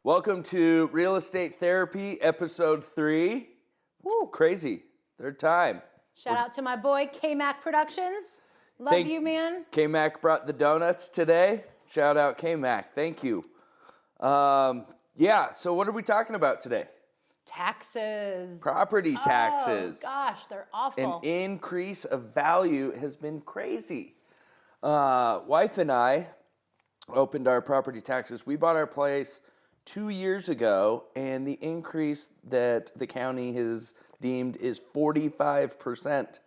Welcome to Real Estate Therapy, Episode 3. Woo, crazy. Third time. Shout out to my boy, K-Mac Productions. Love you, man. K-Mac brought the donuts today. Shout out K-Mac. Thank you. So what are we talking about today? Taxes. Property taxes. Oh, gosh, they're awful. An increase of value has been crazy. Wife and I opened our property taxes. We bought our place 2 years ago, and the increase that the county has deemed is 45%.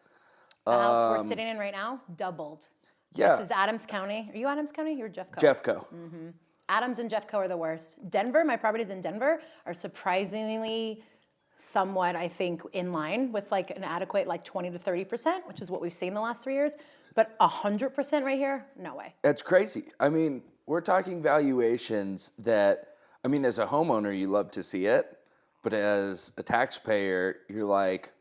The house we're sitting in right now, doubled. Yeah. This is Adams County. Are you Adams County? You're Jeffco. Jeffco. Mm-hmm. Adams and Jeffco are the worst. Denver, my properties in Denver are surprisingly somewhat, I think, in line with like an adequate 20 to 30%, which is what we've seen the last 3 years. But 100% right here, no way. That's crazy. I mean, we're talking valuations that, as a homeowner, you love to see it. But as a taxpayer, you're like,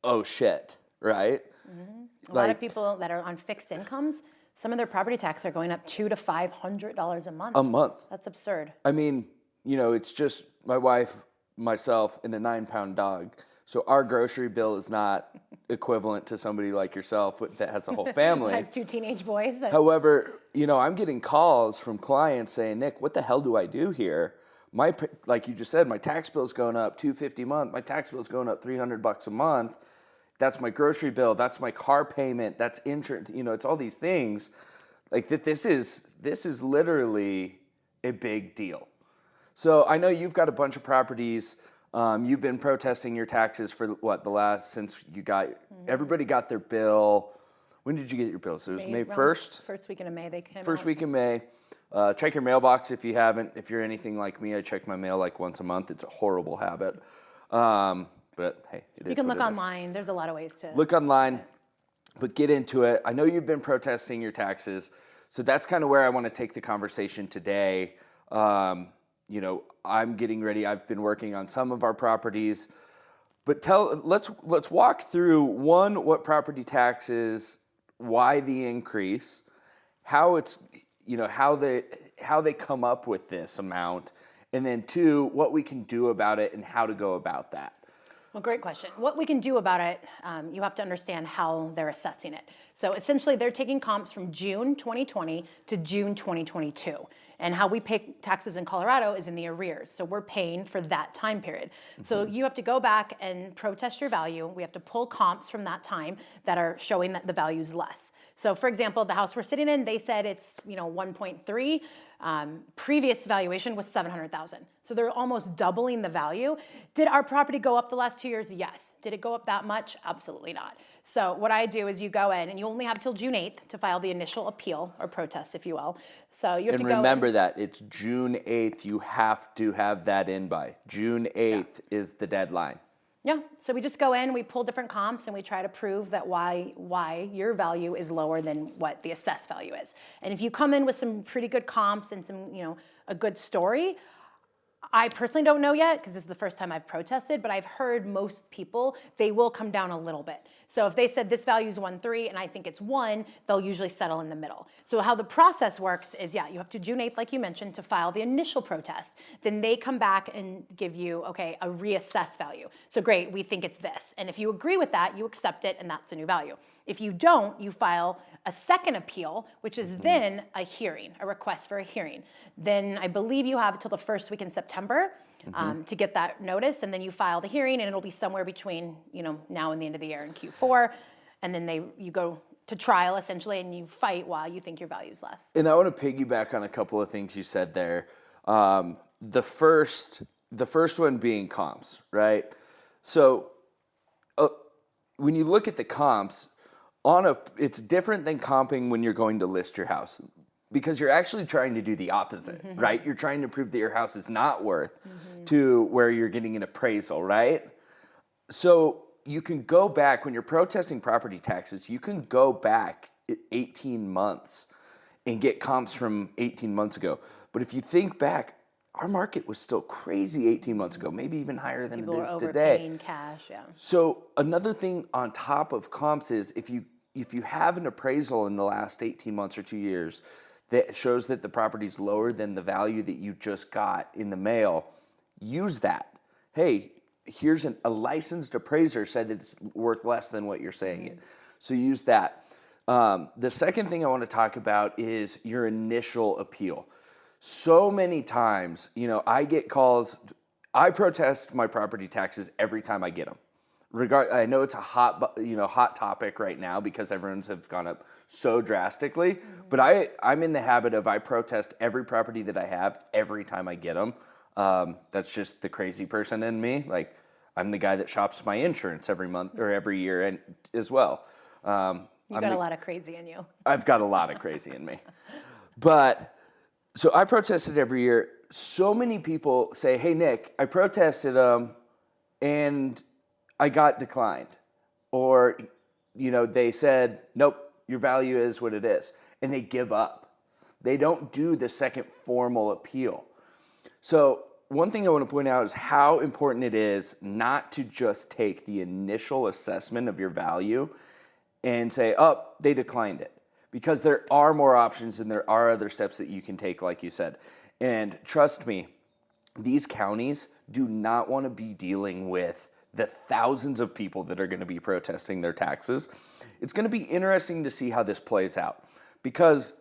oh shit, right? Mm-hmm. A lot of people that are on fixed incomes, some of their property taxes are going up $200 to $500 a month. A month. That's absurd. It's just my wife, myself, and a 9-pound dog. So our grocery bill is not equivalent to somebody like yourself that has a whole family. Has 2 teenage boys. However, I'm getting calls from clients saying, Nick, what the hell do I do here? Like you just said, my tax bill's going up $250 a month. My tax bill's going up $300 a month. That's my grocery bill. That's my car payment. That's insurance. It's all these things. Like that. This is literally a big deal. So I know you've got a bunch of properties. You've been protesting your taxes for since you got, everybody got their bill. When did you get your bill? So it was May 1st? First weekend of May they came First out. week in May. Check your mailbox if you haven't. If you're anything like me, I check my mail like once a month. It's a horrible habit. But hey, it is. You can look online. There's a lot of ways to look online, but get into it. I know you've been protesting your taxes, so that's kind of where I want to take the conversation today. I'm getting ready. I've been working on some of our properties, but let's walk through what property taxes, why the increase, how it's how they come up with this amount, and then 2, what we can do about it and how to go about that. Well, great question. What we can do about it, you have to understand how they're assessing it. So essentially, they're taking comps from June 2020 to June 2022. And how we pay taxes in Colorado is in the arrears. So we're paying for that time period. Mm-hmm. So you have to go back and protest your value. We have to pull comps from that time that are showing that the value is less. So for example, the house we're sitting in, they said it's 1.3. Previous valuation was $700,000. So they're almost doubling the value. Did our property go up the last 2 years? Yes. Did it go up that much? Absolutely not. So what I do is you go in and you only have till June 8th to file the initial appeal or protest, if you will. So you have to go in. And remember that it's June 8th. You have to have that in by. June 8th is the deadline. Yeah, so we just go in, we pull different comps, and we try to prove that why your value is lower than what the assessed value is. And if you come in with some pretty good comps and some, a good story, I personally don't know yet because this is the first time I've protested, but I've heard most people, they will come down a little bit. So if they said this value is 1.3 and I think it's 1, they'll usually settle in the middle. So how the process works is, you have to June 8th, like you mentioned, to file the initial protest. Then they come back and give you, a reassess value. So great, we think it's this. And if you agree with that, you accept it and that's the new value. If you don't, you file a second appeal, which is then a hearing, a request for a hearing. Then I believe you have until the first week in September to get that notice, and then you file the hearing, and it'll be somewhere between now and the end of the year in Q4, and then you go to trial essentially, and you fight while you think your value is less. And I want to piggyback on a couple of things you said there. The first one being comps, right? So when you look at the comps, it's different than comping when you're going to list your house, because you're actually trying to do the opposite, right? You're trying to prove that your house is not worth to where you're getting an appraisal, right? So you can go back, when you're protesting property taxes, you can go back 18 months and get comps from 18 months ago. But if you think back, our market was still crazy 18 months ago, maybe even higher than People it is are today. overpaying cash, yeah. So another thing on top of comps is if you have an appraisal in the last 18 months or 2 years that shows that the property's lower than the value that you just got in the mail, use that. Hey, here's a licensed appraiser said that it's worth less than what you're saying it. So use that. The second thing I want to talk about is your initial appeal. So many times, I get calls. I protest my property taxes every time I get them. I know it's a hot topic right now because everyone's have gone up so drastically. But I'm in the habit of I protest every property that I have every time I get them. That's just the crazy person in me. Like, I'm the guy that shops my insurance every month or every year and as well. You got a lot of crazy in you. I've got a lot of crazy in me. But so I protested every year. So many people say, hey, Nick, I protested them and I got declined. Or, they said, nope, your value is what it is. And they give up. They don't do the second formal appeal. So one thing I want to point out is how important it is not to just take the initial assessment of your value and say, oh, they declined it. Because there are more options and there are other steps that you can take, like you said. And trust me, these counties do not want to be dealing with the thousands of people that are going to be protesting their taxes. It's going to be interesting to see how this plays out. Because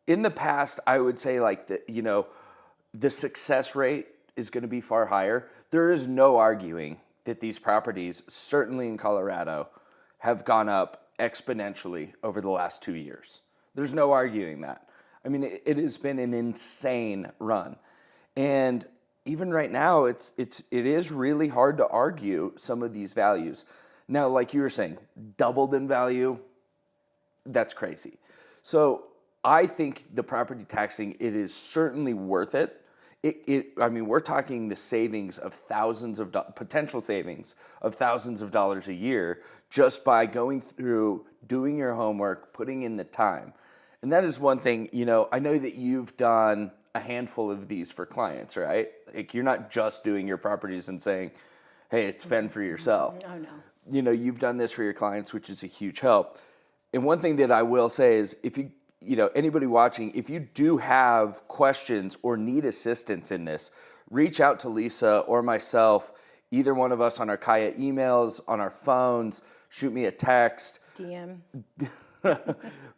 in the past, I would say the success rate is going to be far higher. There is no arguing that these properties, certainly in Colorado, have gone up exponentially over the last 2 years. There's no arguing that. I mean, it has been an insane run. And even right now, it is really hard to argue some of these values. Now, like you were saying, doubled in value, that's crazy. So I think the property taxing, it is certainly worth it. We're talking the savings of potential savings of thousands of dollars a year just by going through, doing your homework, putting in the time. And that is one thing, I know that you've done a handful of these for clients, right? Like, you're not just doing your properties and saying, hey, it's fend for yourself. Oh, no. You've done this for your clients, which is a huge help. And one thing that I will say is if anybody watching, if you do have questions or need assistance in this, reach out to Lisa or myself, either one of us on our Khaya emails, on our phones, shoot me a text. DM.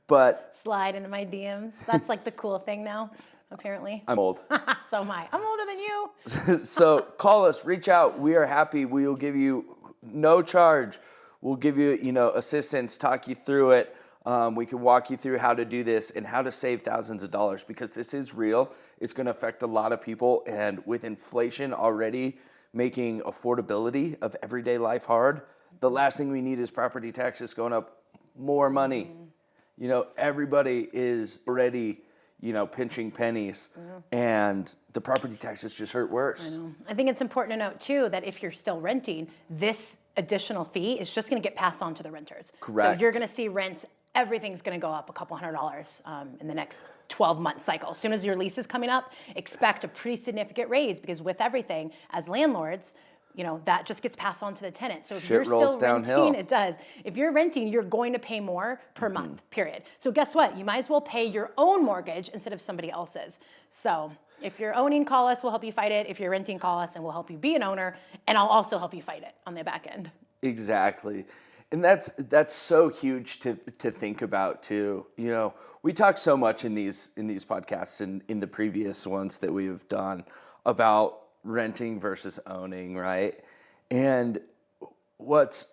But slide into my DMs. That's like the cool thing now, apparently. I'm old. So am I. I'm older than you. So call us, reach out. We are happy. We will give you no charge. We'll give you, assistance, talk you through it. We can walk you through how to do this and how to save thousands of dollars because this is real. It's going to affect a lot of people. And with inflation already making affordability of everyday life hard, the last thing we need is property taxes going up more money. Everybody is already, pinching pennies, and the property taxes just hurt worse. I know. I think it's important to note, too, that if you're still renting, this additional fee is just going to get passed on to the renters. Correct. So you're going to see rents, everything's going to go up a couple $100 in the next 12-month cycle. As soon as your lease is coming up, expect a pretty significant raise because with everything, as landlords, that just gets passed on to the tenant. So if you're still renting, it does. If you're renting, you're going to pay more per month, period. So guess what? You might as well pay your own mortgage instead of somebody else's. So if you're owning, call us, we'll help you fight it. If you're renting, call us and we'll help you be an owner. And I'll also help you fight it on the back end. Exactly. And that's so huge to think about too. We talk so much in these podcasts and in the previous ones that we've done about renting versus owning, right? And what's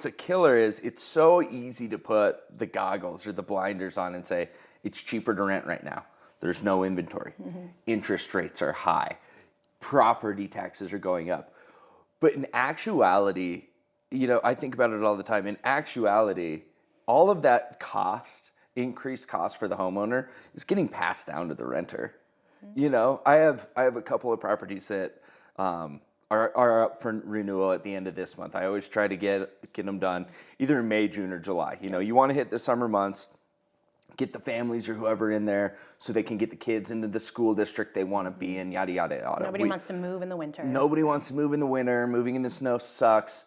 a killer is it's so easy to put the goggles or the blinders on and say it's cheaper to rent right now. There's no inventory. Interest rates are high. Property taxes are going up. But in actuality, I think about it all the time. In actuality, all of that increased cost for the homeowner is getting passed down to the renter. I have a couple of properties that are up for renewal at the end of this month. I always try to get them done either in May, June, or July. You want to hit the summer months, get the families or whoever in there so they can get the kids into the school district they want to be in, yada, yada, yada. Nobody wants to move in the winter. Nobody wants to move in the winter. Moving in the snow sucks.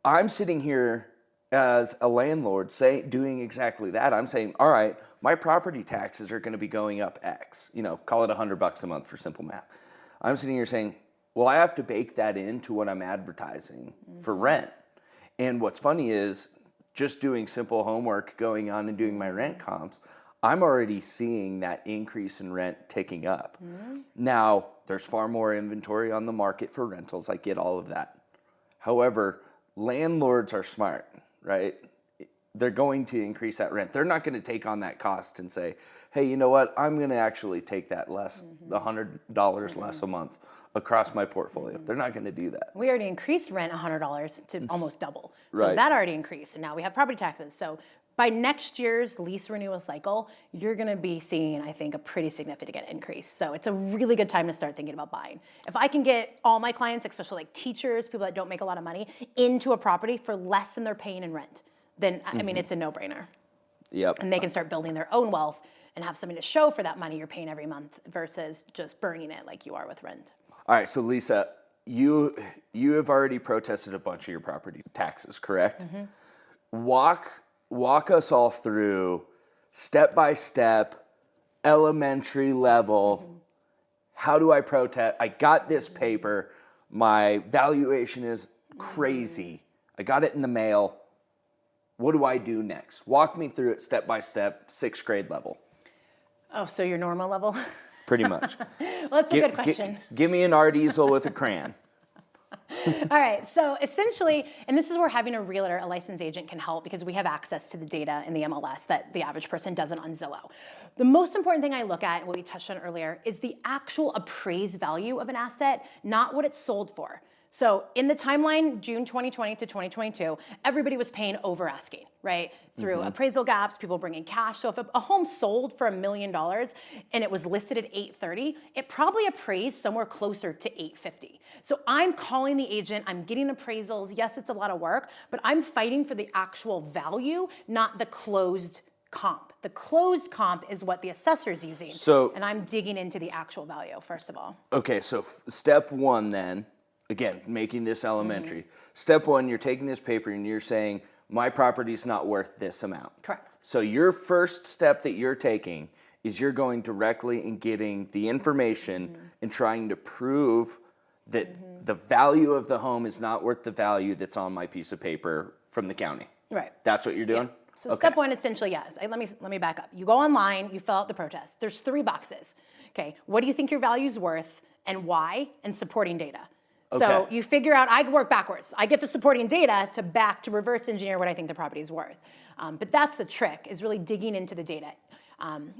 I'm sitting here as a landlord doing exactly that. I'm saying, all right, my property taxes are going to be going up X, call it $100 a month for simple math. I'm sitting here saying, well, I have to bake that into what I'm advertising for rent. And what's funny is just doing simple homework, going on and doing my rent comps, I'm already seeing that increase in rent ticking up. Now, there's far more inventory on the market for rentals. I get all of that. However, landlords are smart, right? They're going to increase that rent. They're not going to take on that cost and say, hey, you know what? I'm going to actually take that less, the $100 less a month across my portfolio. They're not going to do that. We already increased rent $100 to almost double. So Right. that already increased, and now we have property taxes. So by next year's lease renewal cycle, you're going to be seeing, I think, a pretty significant increase. So it's a really good time to start thinking about buying. If I can get all my clients, especially like teachers, people that don't make a lot of money, into a property for less than they're paying in rent, then I mean, it's a no-brainer. Yep. And they can start building their own wealth and have something to show for that money you're paying every month versus just burning it like you are with rent. All right, so Lisa, you have already protested a bunch of your property taxes, correct? Walk us all through step by step, elementary level. How do I protest? I got this paper. My valuation is crazy. I got it in the mail. What do I do next? Walk me through it step by step, 6th grade level. Oh, so your normal level? Pretty much. Well, that's a good question. Give me an art easel with a crayon. All right, so essentially, and this is where having a realtor, a licensed agent can help because we have access to the data in the MLS that the average person doesn't on Zillow. The most important thing I look at, what we touched on earlier, is the actual appraised value of an asset, not what it's sold for. So in the timeline, June 2020 to 2022, everybody was paying over asking, right? Through appraisal gaps, people bringing cash. So if a home sold for $1 million and it was listed at $830, it probably appraised somewhere closer to $850. So I'm calling the agent, I'm getting appraisals. Yes, it's a lot of work, but I'm fighting for the actual value, not the closed comp. The closed comp is what the assessor's using. And I'm digging into the actual value, first of all. Okay, so step one then, again, making this elementary. Step one, you're taking this paper and you're saying, my property's not worth this amount. Correct. So your first step that you're taking is you're going directly and getting the information and trying to prove that the value of the home is not worth the value that's on my piece of paper from the county. Right. That's what you're doing? Yeah. So step one, essentially, yes. Let me back up. You go online, you fill out the protest. There's 3 boxes. Okay, what do you think your value's worth and why, and supporting data. So you figure out, I work backwards. I get the supporting data to reverse engineer what I think the property is worth. But that's the trick, is really digging into the data.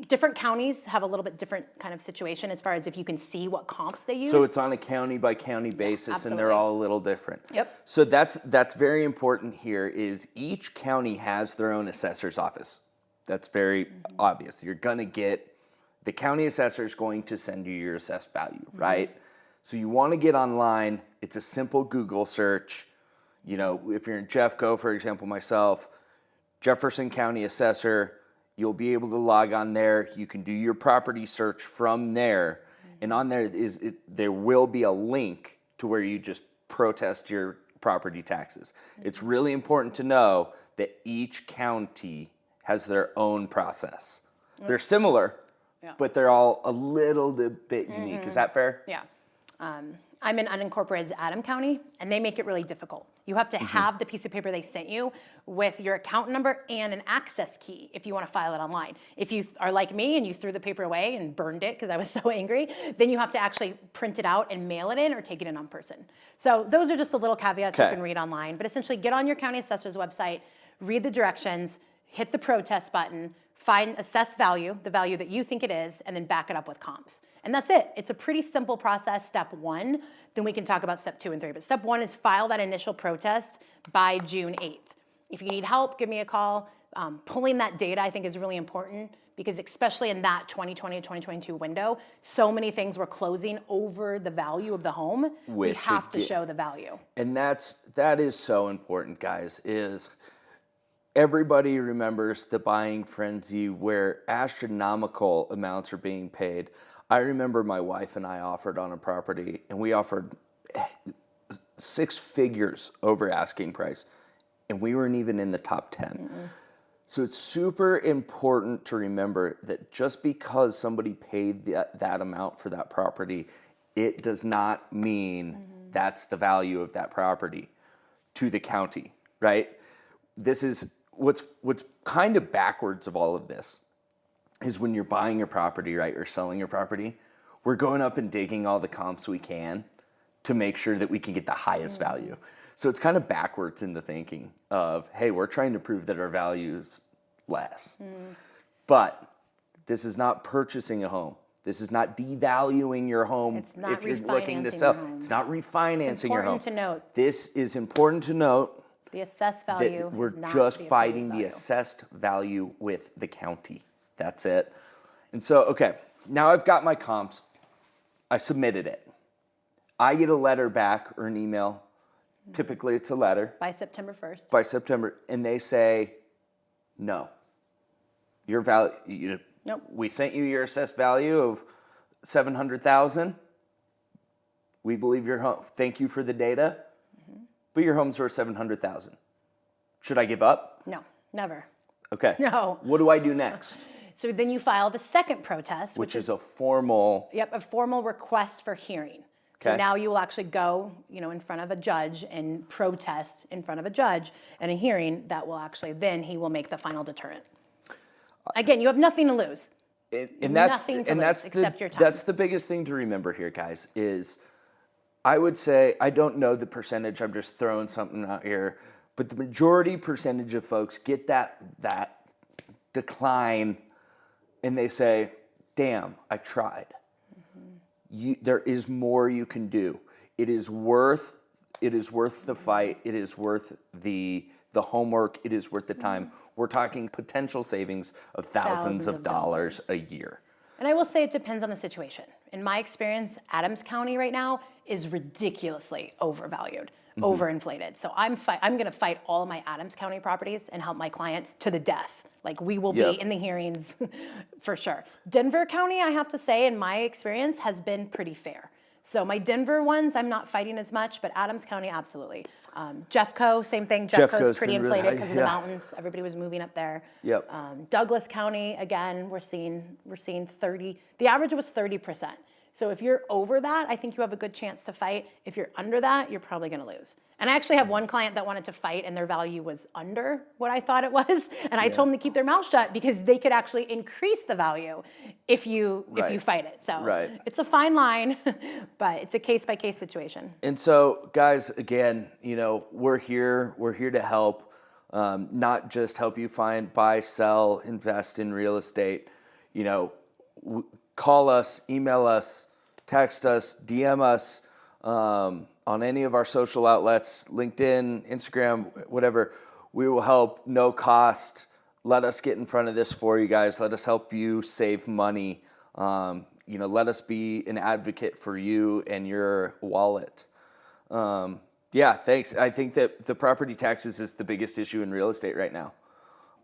Different counties have a little bit different kind of situation as far as if you can see what comps they use. So it's on a county by county basis, and they're all a little different. Yep. So that's very important here, is each county has their own assessor's office. That's very obvious. You're gonna get, the county assessor is going to send you your assessed value, right? So you want to get online. It's a simple Google search. You know, if you're in Jeffco, for example, myself, Jefferson County Assessor, you'll be able to log on there. You can do your property search from there. And on there there will be a link to where you just protest your property taxes. It's really important to know that each county has their own process. They're similar, but they're all a little bit unique. Is that fair? Yeah. I'm in unincorporated Adam County, and they make it really difficult. You have to have the piece of paper they sent you with your account number and an access key if you want to file it online. If you are like me and you threw the paper away and burned it because I was so angry, then you have to actually print it out and mail it in or take it in person. So those are just the little caveats you can read online. But essentially, get on your county assessor's website, read the directions, hit the protest button, find assess value, the value that you think it is, and then back it up with comps. And that's it. It's a pretty simple process, step one. Then we can talk about step 2 and 3. But step 1 is file that initial protest by June 8th. If you need help, give me a call. Pulling that data, I think, is really important because especially in that 2020 to 2022 window, so many things were closing over the value of the home. We have to show the value. And that is so important, guys, is everybody remembers the buying frenzy where astronomical amounts are being paid. I remember my wife and I offered on a property, and we offered 6 figures over asking price. and we weren't even in the top 10. So it's super important to remember that just because somebody paid that amount for that property, it does not mean that's the value of that property to the county, right? This is what's kind of backwards of all of this is when you're buying your property, right, or selling your property, we're going up and digging all the comps we can to make sure that we can get the highest value. So it's kind of backwards in the thinking of, hey, we're trying to prove that our value's less. But this is not purchasing a home. This is not devaluing your home It's not if you're looking to refinancing sell. your home. It's not refinancing your home. Important to note. This is important to note The assessed value that we're is not just the appraised fighting the value. assessed value with the county. That's it. And so, okay, now I've got my comps. I submitted it. I get a letter back or an email. Typically, it's a letter By September 1st. by September, and they say, no. Your value, Nope. we sent you your assessed value of $700,000. We believe your home. Thank you for the data, but your home's worth $700,000. Should I give up? No, never. Okay. No. What do I do next? So then you file the second protest, Which is a formal. a formal request for hearing. So Okay. now you will actually go, in front of a judge and protest in front of a judge in a hearing that will actually, then he will make the final deterrent. Again, you have nothing to lose. And that's Nothing to and lose that's except the, your time. That's the biggest thing to remember here, guys, is I would say, I don't know the percentage, I'm just throwing something out here, but the majority percentage of folks get that decline and they say, damn, I tried. There is more you can do. It is worth the fight. It is worth the homework. It is worth the time. We're talking potential savings of thousands of dollars a year. And I will say it depends on the situation. In my experience, Adams County right now is ridiculously overvalued, overinflated. So I'm going to fight all of my Adams County properties and help my clients to the death. Like we will Yep. be in the hearings for sure. Denver County, I have to say, in my experience, has been pretty fair. So my Denver ones, I'm not fighting as much, but Adams County, absolutely. Jeffco, same thing. Jeffco's pretty been really inflated because high, of the yeah. mountains. Everybody was moving up there. Yep. Douglas County, again, we're seeing 30. The average was 30%. So if you're over that, I think you have a good chance to fight. If you're under that, you're probably going to lose. And I actually have one client that wanted to fight, and their value was under what I thought it was. And I told them to keep their mouth shut because they could actually increase the value if you fight it. So it's a fine line, but it's a case by case situation. And so, guys, again, we're here to help, not just help you buy, sell, invest in real estate. Call us, email us, text us, DM us on any of our social outlets, LinkedIn, Instagram, whatever. We will help, no cost. Let us get in front of this for you guys. Let us help you save money. Let us be an advocate for you and your wallet. Thanks. I think that the property taxes is the biggest issue in real estate right now.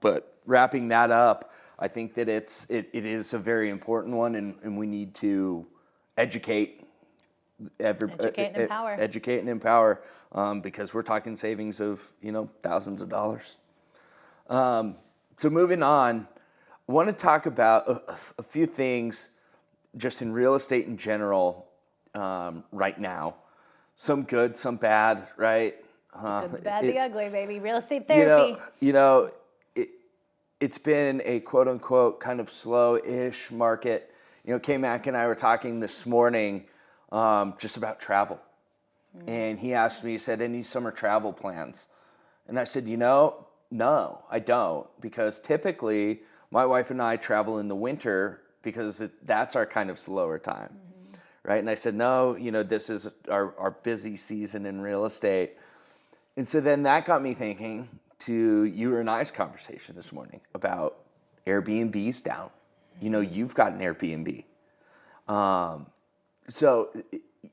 But wrapping that up, I think that it is a very important one, and we need to educate and empower, because we're talking savings of thousands of dollars. So moving on, I want to talk about a few things just in real estate in general right now. Some good, some bad, right? Good, the bad, the ugly, baby. Real estate therapy. It's been a quote unquote kind of slow-ish market. K-Mac and I were talking this morning just about travel. And he asked me, he said, any summer travel plans? And I said, no, I don't. Because typically my wife and I travel in the winter because that's our kind of slower time. Right? And I said, no, this is our busy season in real estate. And so then that got me thinking to you and I's conversation this morning about Airbnb's down. You've got an Airbnb. So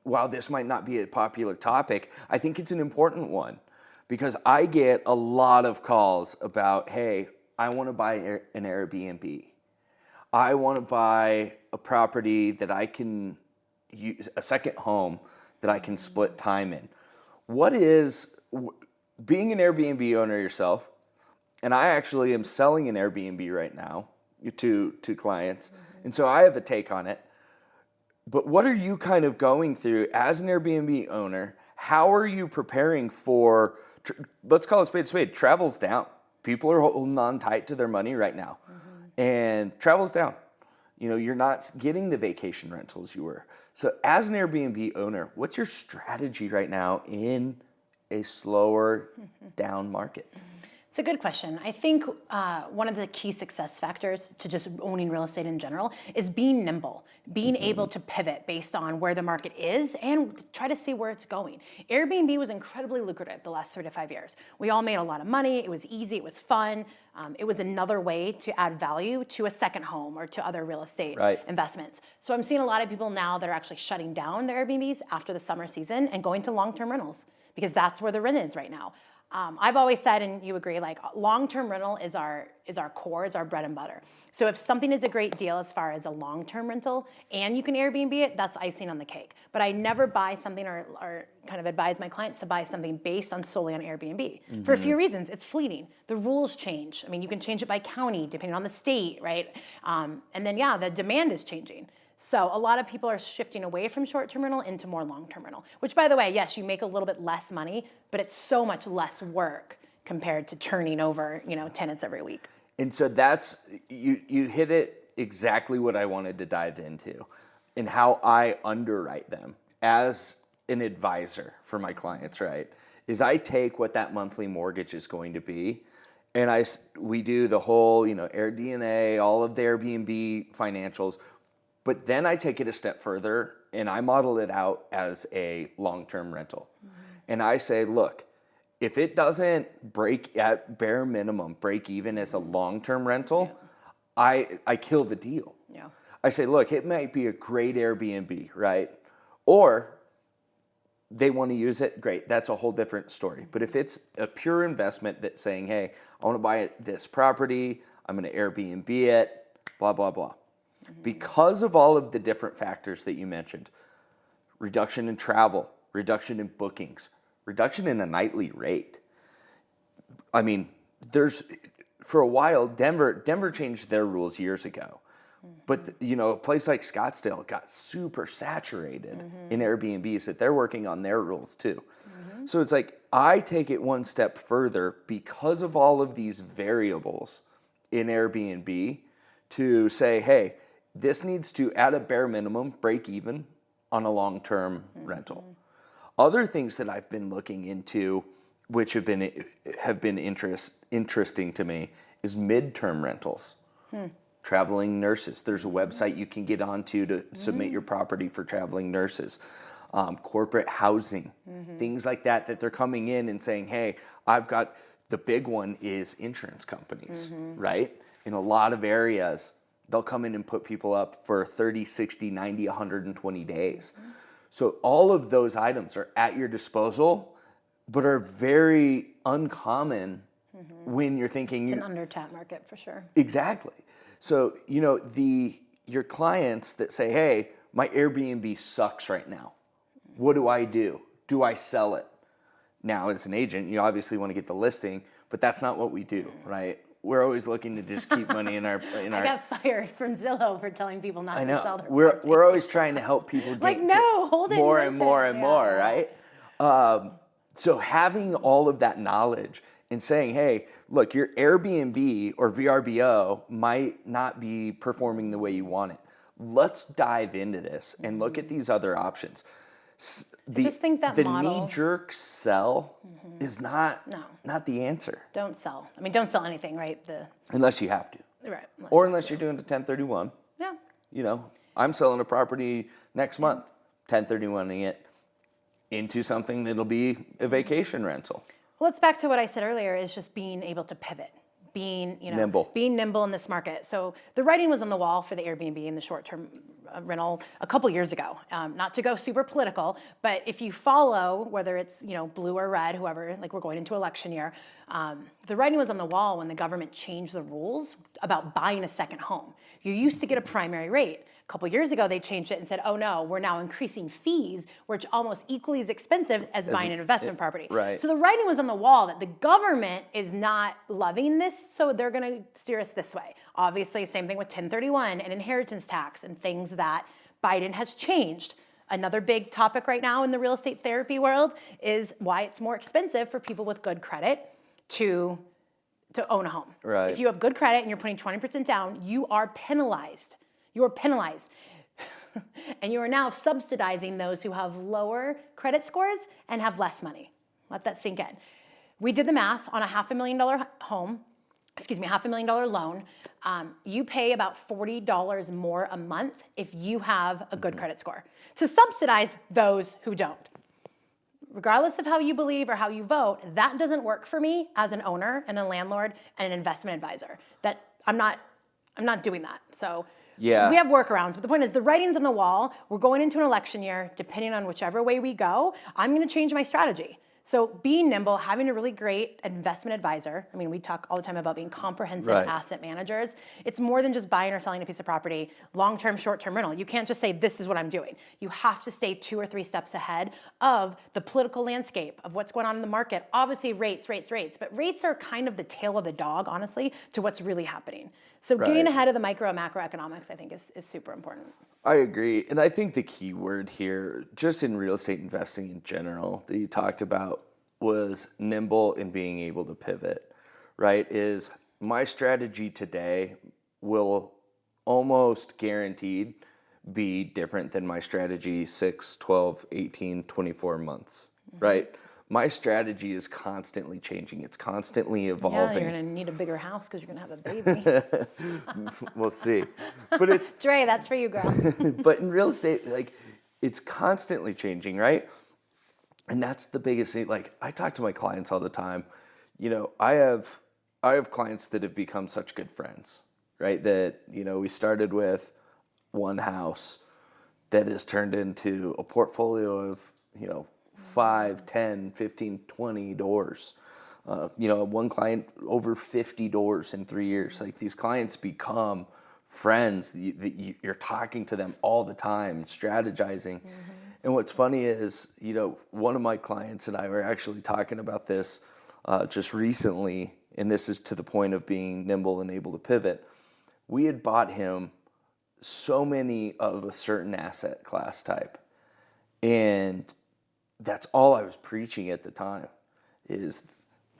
while this might not be a popular topic, I think it's an important one because I get a lot of calls about, hey, I want to buy an Airbnb. I want to buy a property that I can use, a second home that I can split time in. being an Airbnb owner yourself, and I actually am selling an Airbnb right now to clients, and so I have a take on it. But what are you kind of going through as an Airbnb owner? How are you preparing for, let's call it a spade, travel's down. People are holding on tight to their money right now, and travel's down. You know, you're not getting the vacation rentals you were. So as an Airbnb owner, what's your strategy right now in a slower down market? It's a good question. I think one of the key success factors to just owning real estate in general is being nimble, being able to pivot based on where the market is and try to see where it's going. Airbnb was incredibly lucrative the last 3 to 5 years. We all made a lot of money. It was easy. It was fun. It was another way to add value to a second home or to other real estate investments. So I'm seeing a lot of people now that are actually shutting down their Airbnbs after the summer season and going to long-term rentals because that's where the rent is right now. I've always said, and you agree, like long-term rental is our core, is our bread and butter. So if something is a great deal as far as a long-term rental and you can Airbnb it, that's icing on the cake. But I never buy something or kind of advise my clients to buy something based on solely on Airbnb for a few reasons. It's fleeting. The rules change. I mean, you can change it by county depending on the state, right? And then, the demand is changing. So a lot of people are shifting away from short-term rental into more long-term rental, which by the way, yes, you make a little bit less money, but it's so much less work compared to turning over, tenants every week. And so that's, you hit it exactly what I wanted to dive into and how I underwrite them as an advisor for my clients, right? Is I take what that monthly mortgage is going to be and we do the whole, AirDNA, all of the Airbnb financials. But then I take it a step further and I model it out as a long-term rental. And I say, look, if it doesn't break at bare minimum, break even as a long-term rental, I kill the deal. Yeah. I say, look, it might be a great Airbnb, right? Or they want to use it, great, that's a whole different story. But if it's a pure investment that's saying, hey, I want to buy this property, I'm going to Airbnb it, blah, blah, blah. Because of all of the different factors that you mentioned, reduction in travel, reduction in bookings, reduction in a nightly rate. I mean, for a while, Denver changed their rules years ago. But, a place like Scottsdale got super saturated in Airbnbs that they're working on their rules too. So it's like, I take it one step further because of all of these variables in Airbnb to say, hey, this needs to, at a bare minimum, break even on a long-term rental. Other things that I've been looking into, which have been interesting to me, is midterm rentals. Traveling nurses. There's a website you can get onto to submit your property for traveling nurses. Corporate housing, things like that they're coming in and saying, hey, I've got, the big one is insurance companies, right? In a lot of areas, they'll come in and put people up for 30, 60, 90, 120 days. So all of those items are at your disposal, but are very uncommon when you're thinking... It's an under-tap market for sure. Exactly. So, your clients that say, hey, my Airbnb sucks right now. What do I do? Do I sell it? Now, as an agent, you obviously want to get the listing, but that's not what we do, right? We're always looking to just keep money in our. I got fired from Zillow for telling people not to sell their property. We're always trying to help people get hold it more and more and more, right? So having all of that knowledge and saying, hey, look, your Airbnb or VRBO might not be performing the way you want it. Let's dive into this and look at these other options. I just think that the model, knee-jerk sell is not the answer. Don't sell. I mean, don't sell anything, right? Unless you have to. Right. Unless you're doing a 1031. Yeah. I'm selling a property next month, 1031ing it into something that'll be a vacation rental. Well, it's back to what I said earlier, is just being able to pivot. Being nimble in this market. So the writing was on the wall for the Airbnb and the short-term rental a couple years ago. Not to go super political, but if you follow, whether it's blue or red, whoever, like we're going into election year, the writing was on the wall when the government changed the rules about buying a second home. You used to get a primary rate. A couple years ago, they changed it and said, oh no, we're now increasing fees, which are almost equally as expensive as buying an investment property. Right. So the writing was on the wall that the government is not loving this, so they're going to steer us this way. Obviously, same thing with 1031 and inheritance tax and things that Biden has changed. Another big topic right now in the real estate therapy world is why it's more expensive for people with good credit to own a home. Right. If you have good credit and you're putting 20% down, you are penalized. You are penalized. And you are now subsidizing those who have lower credit scores and have less money. Let that sink in. We did the math on a $500,000 home, $500,000 loan. You pay about $40 more a month if you have a good credit score to subsidize those who don't. Regardless of how you believe or how you vote, that doesn't work for me as an owner and a landlord and an investment advisor. That I'm not doing that. So yeah, we have workarounds, but the point is the writing's on the wall. We're going into an election year. Depending on whichever way we go, I'm going to change my strategy. So being nimble, having a really great investment advisor. I mean, we talk all the time about being comprehensive asset managers. It's more than just buying or selling a piece of property, long-term, short-term rental. You can't just say, this is what I'm doing. You have to stay 2 or 3 steps ahead of the political landscape, of what's going on in the market. Obviously, rates, but rates are kind of the tail of the dog, honestly, to what's really happening. So getting ahead of the micro and macroeconomics, I think, is super important. I agree. And I think the key word here, just in real estate investing in general, that you talked about was nimble and being able to pivot, right? Is my strategy today will almost guaranteed be different than my strategy 6, 12, 18, 24 months, right? My strategy is constantly changing. It's constantly evolving. Yeah, you're going to need a bigger house because you're going to have a baby. We'll see. But it's Dre, that's for you, girl. but in real estate, like, it's constantly changing, right? And that's the biggest thing. Like, I talk to my clients all the time. You know, I have clients that have become such good friends, right? That, you know, we started with one house that has turned into a portfolio of, you know, 5, 10, 15, 20 doors. You know, one client over 50 doors in 3 years. Like, these clients become friends. You're talking to them all the time, strategizing. And what's funny is, you know, one of my clients and I were actually talking about this just recently, and this is to the point of being nimble and able to pivot. We had bought him so many of a certain asset class type, and that's all I was preaching at the time, is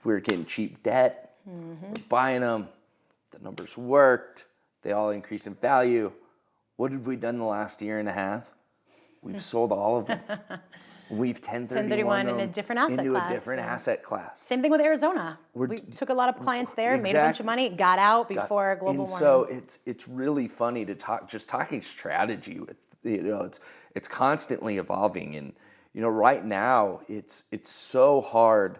we were getting cheap debt, we're buying them, the numbers worked, they all increased in value. What have we done the last year and a half? We've sold all of them. We've 1031 in a different asset into class. a different asset class. Same thing with Arizona. We took a lot of clients there, made a bunch of money, got out before global warming. So it's really funny to talk, just talking strategy with, you know, it's constantly evolving. And, you know, right now it's so hard.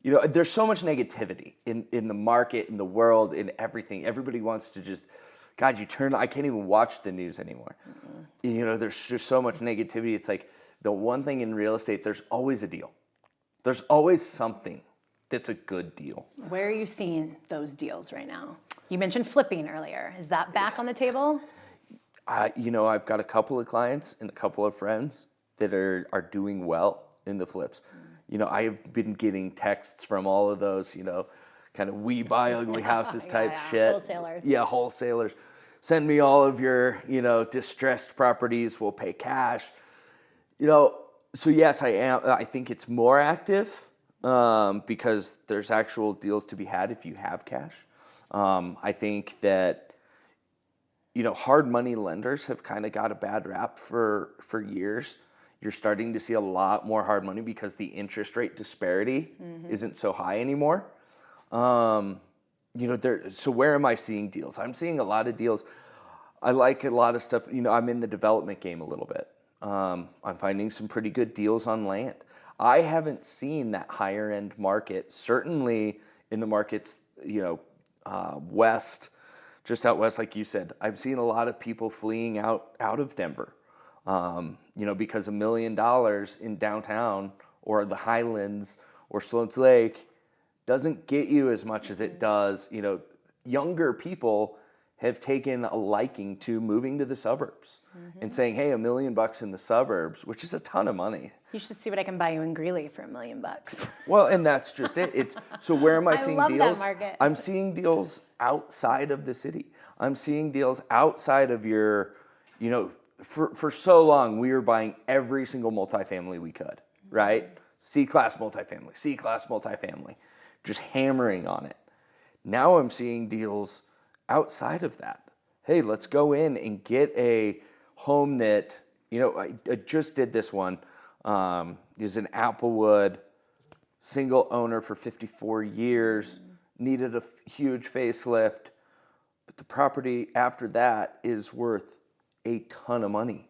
You know, there's so much negativity in the market, in the world, in everything. Everybody wants to just, God, I can't even watch the news anymore. You know, there's just so much negativity. It's like, the one thing in real estate, there's always a deal. There's always something that's a good deal. Where are you seeing those deals right now? You mentioned flipping earlier. Is that back on the table? You know, I've got a couple of clients and a couple of friends that are doing well in the flips. You know, I've been getting texts from all of those, you know, kind of we buy ugly houses type shit. Wholesalers. Yeah, wholesalers. Send me all of your, you know, distressed properties. We'll pay cash. You know, so yes, I am. I think it's more active because there's actual deals to be had if you have cash. I think that, you know, hard money lenders have kind of got a bad rap for years. You're starting to see a lot more hard money because the interest rate disparity isn't so high anymore. You know, so where am I seeing deals? I'm seeing a lot of deals. I like a lot of stuff. You know, I'm in the development game a little bit. I'm finding some pretty good deals on land. I haven't seen that higher end market, certainly in the markets, you know, west, just out west, like you said. I've seen a lot of people fleeing out of Denver, you know, because $1 million in downtown or the Highlands or Sloan's Lake doesn't get you as much as it does. You know, younger people have taken a liking to moving to the suburbs and saying, hey, $1 million in the suburbs, which is a ton of money. You should see what I can buy you in Greeley for $1 million. Well, and that's just it. So where am I seeing love that deals? market. I'm seeing deals outside of the city. I'm seeing deals outside of your, for so long we were buying every single multifamily we could, right? C-class multifamily, just hammering on it. Now I'm seeing deals outside of that. Hey, let's go in and get a home that, I just did this one. Is an Applewood, single owner for 54 years, needed a huge facelift, but the property after that is worth a ton of money.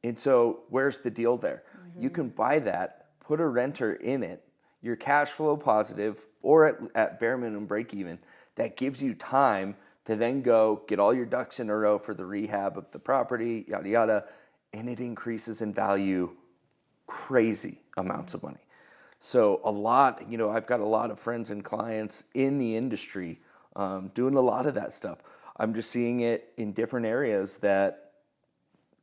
And so where's the deal there? You can buy that, put a renter in it, you're cash flow positive, or at bare minimum break even. That gives you time to then go get all your ducks in a row for the rehab of the property, yada, yada, and it increases in value crazy amounts of money. So I've got a lot of friends and clients in the industry doing a lot of that stuff. I'm just seeing it in different areas that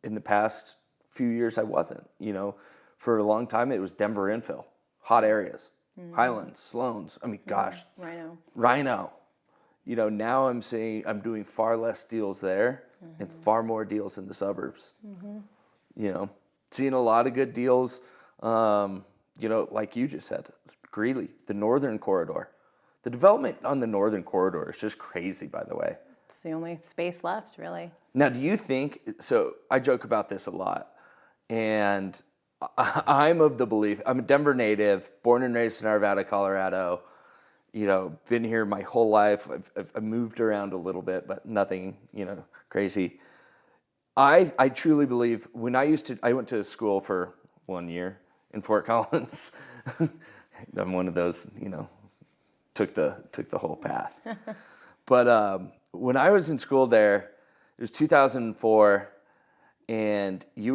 in the past few years I wasn't. For a long time it was Denver infill, hot areas, Highlands, Sloans. I mean, gosh, Rhino. Now I'm seeing I'm doing far less deals there and far more deals in the suburbs. Seeing a lot of good deals, like you just said, Greeley, the northern corridor. The development on the northern corridor is just crazy, by the way. It's the only space left, really. Now, do you think, so I joke about this a lot, and I'm of the belief, I'm a Denver native, born and raised in Arvada, Colorado, been here my whole life. I've moved around a little bit, but nothing, crazy. I truly believe I went to school for 1 year in Fort Collins. I'm one of those, took the whole path. But when I was in school there, it was 2004, and I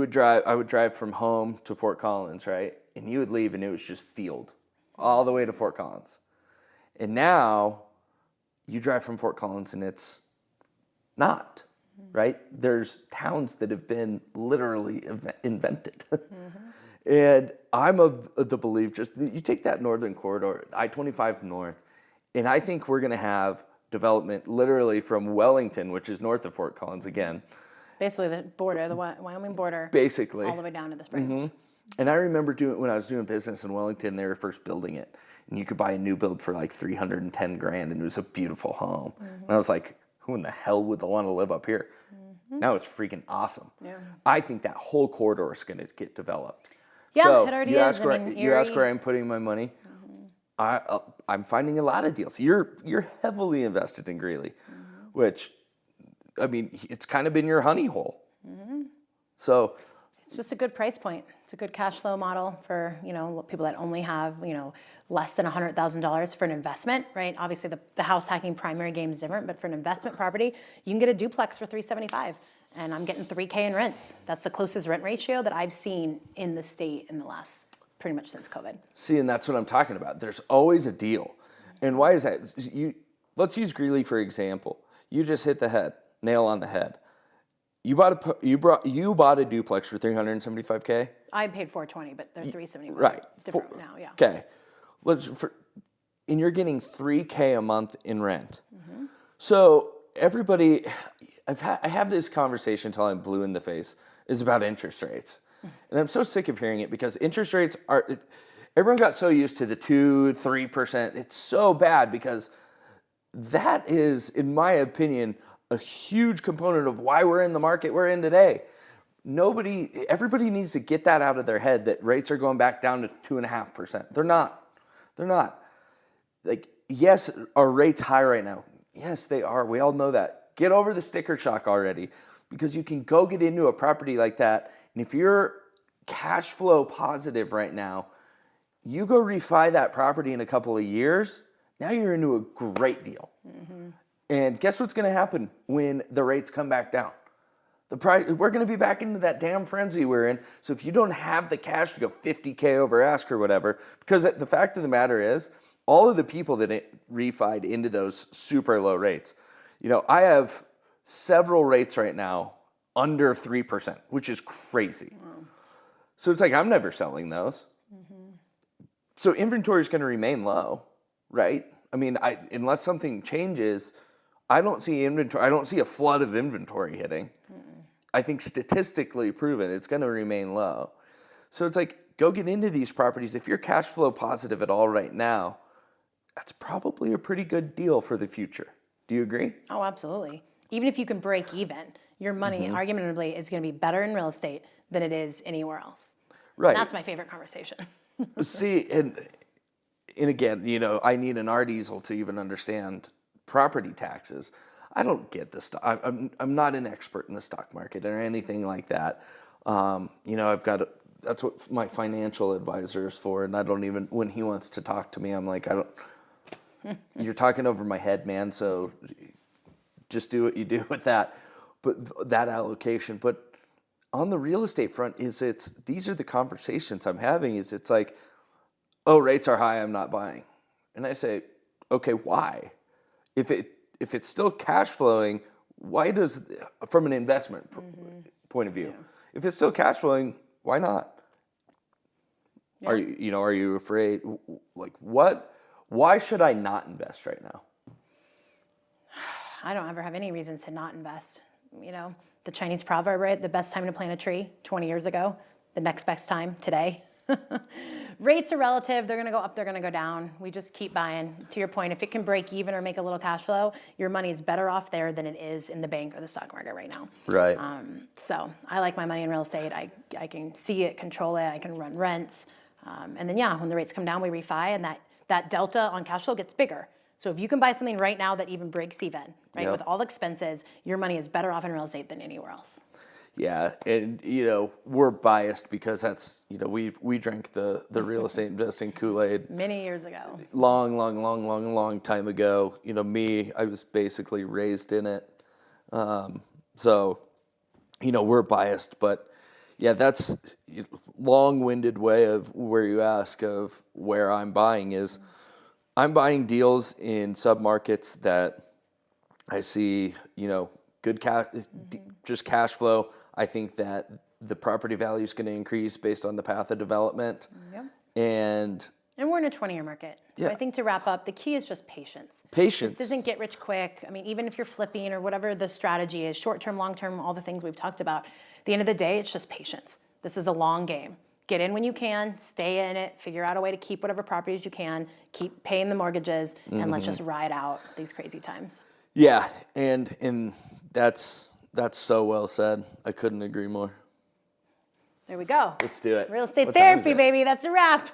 would drive from home to Fort Collins, right? And you would leave, and it was just field all the way to Fort Collins. And now you drive from Fort Collins, and it's not. Right? There's towns that have been literally invented. And I'm of the belief, just you take that northern corridor, I-25 north, and I think we're going to have development literally from Wellington, which is north of Fort Collins again. Basically the border, the Wyoming border. Basically. All the way down to the Springs. And I remember when I was doing business in Wellington, they were first building it. And you could buy a new build for like $310,000, and it was a beautiful home. And I was like, who in the hell would want to live up here? Now it's freaking awesome. Yeah. I think that whole corridor is going to get developed. Yeah, so it already you is. You ask where I'm putting my money. I'm finding a lot of deals. You're heavily invested in Greeley, which, I mean, it's kind of been your honey hole. So it's just a good price point. It's a good cash flow model for people that only have less than $100,000 for an investment, right? Obviously, the house hacking primary game is different, but for an investment property, you can get a duplex for $375,000, and I'm getting $3,000 in rents. That's the closest rent ratio that I've seen in the state in the last pretty much since COVID. See, and that's what I'm talking about. There's always a deal, and why is that? Let's use Greeley for example. You just hit the nail on the head. You bought a duplex for $375,000. I paid $420,000, but they're $375,000. Right, different now, yeah. Okay, and you're getting $3,000 a month in rent. So everybody, I have this conversation until I'm blue in the face, is about interest rates, and I'm so sick of hearing it because interest rates everyone got so used to the 2-3%. It's so bad because that is, in my opinion, a huge component of why we're in the market we're in today. Everybody needs to get that out of their head that rates are going back down to 2.5%. They're not. Like, yes, are rates high right now? Yes, they are. We all know that. Get over the sticker shock already, because you can go get into a property like that, and if you're cash flow positive right now, you go refi that property in a couple of years, now you're into a great deal. And guess what's going to happen when the rates come back down? We're going to be back into that damn frenzy we're in. So if you don't have the cash to go $50,000 over ask or whatever, because the fact of the matter is, all of the people that refied into those super low rates, I have several rates right now under 3%, which is crazy. Wow. So it's like, I'm never selling those. So inventory is going to remain low, right? I mean, unless something changes, I don't see inventory. I don't see a flood of inventory hitting. I think statistically proven it's going to remain low. So it's like, go get into these properties. If you're cash flow positive at all right now, that's probably a pretty good deal for the future. Do you agree? Oh, absolutely. Even if you can break even, your money arguably is going to be better in real estate than it is anywhere else. Right. And that's my favorite conversation. See, and again, you know, I need an art easel to even understand property taxes. I don't get the stock. I'm not an expert in the stock market or anything like that. You know, that's what my financial advisor is for, and I don't even, when he wants to talk to me, I'm like, you're talking over my head, man. So just do what you do with that. But that allocation. But on the real estate front, these are the conversations I'm having. It's like, oh, rates are high, I'm not buying. And I say, okay, why? If it's still cash flowing, why from an investment point of view, if it's still cash flowing, why not? Yeah. Are you afraid? Like, why should I not invest right now? I don't ever have any reasons to not invest. You know, the Chinese proverb, right? The best time to plant a tree 20 years ago, the next best time today. Rates are relative. They're going to go up, they're going to go down. We just keep buying. To your point, if it can break even or make a little cash flow, your money is better off there than it is in the bank or the stock market right now. Right. So I like my money in real estate. I can see it, control it. I can run rents. And then, when the rates come down, we refi, and that delta on cash flow gets bigger. So if you can buy something right now that even breaks even, right, with all expenses, your money is better off in real estate than anywhere else. Yeah, and we're biased because that's we drank the real estate investing Kool-Aid many years ago. Long time ago. I was basically raised in it. So we're biased, but yeah, that's long-winded way of where you ask of where I'm buying is. I'm buying deals in submarkets that I see, good just cash flow. I think that the property value is going to increase based on the path of development. Yep. And we're in a 20-year market. So I think to wrap up, the key is just patience. Patience. This isn't get rich quick. I mean, even if you're flipping or whatever the strategy is, short-term, long-term, all the things we've talked about, at the end of the day, it's just patience. This is a long game. Get in when you can, stay in it, figure out a way to keep whatever properties you can, keep paying the mortgages, and let's just ride out these crazy times. Yeah, and that's so well said. I couldn't agree more. There we go. Let's do it. Real estate therapy, baby. That's a wrap.